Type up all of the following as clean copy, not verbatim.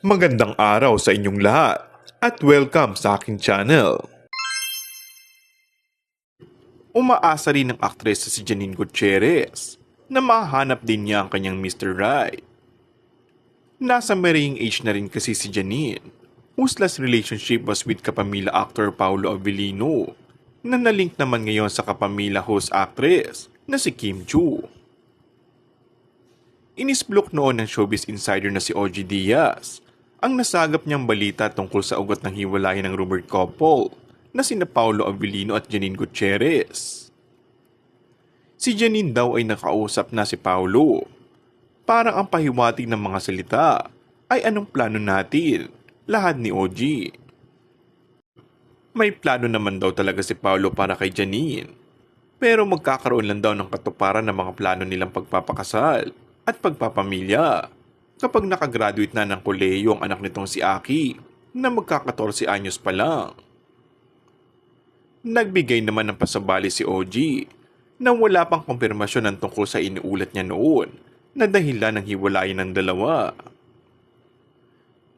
Magandang araw sa inyong lahat at welcome sa aking channel. Umaasa rin ng aktres na si Janine Gutierrez na mahanap din niya ang kanyang Mr. Right. Nasa marrying age na rin kasi si Janine, whose last relationship was with kapamilya actor Paolo Avellino, na nalink naman ngayon sa kapamilya host actress na si Kim Chiu. Inisblok noon ng showbiz insider na si OG Diaz ang nasagap niyang balita tungkol sa ugat ng hiwalayan ng rumored couple na sina Paolo Avellino at Janine Gutierrez. Si Janine daw ay nakausap na si Paolo. Parang ang pahiwatig ng mga salita ay anong plano natin, lahat ni OG. May plano naman daw talaga si Paolo para kay Janine, pero magkakaroon lang daw ng katuparan ng mga plano nilang pagpapakasal at pagpapamilya kapag nakagraduate na ng kolehiyo ang anak nitong si Aki na magka-14 anyos pa lang. Nagbigay naman ng pasabali si OG na wala pang kumpirmasyon ng tungkol sa iniulat niya noon na dahilan ng hiwalayan ng dalawa.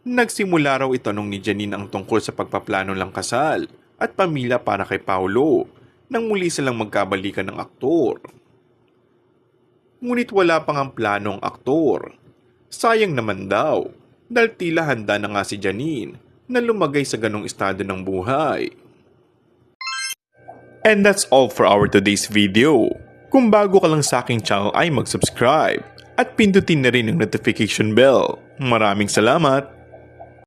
Nagsimula raw itanong ni Janine ang tungkol sa pagpaplano ng kasal at pamilya para kay Paolo nang muli silang magkabalikan ng aktor. Ngunit wala pang ang plano ang aktor. Sayang naman daw, dahil tila handa na nga si Janine na lumagay sa ganong estado ng buhay. And that's all for our today's video. Kung bago ka lang sa aking channel ay mag-subscribe at pindutin na rin ang notification bell. Maraming salamat!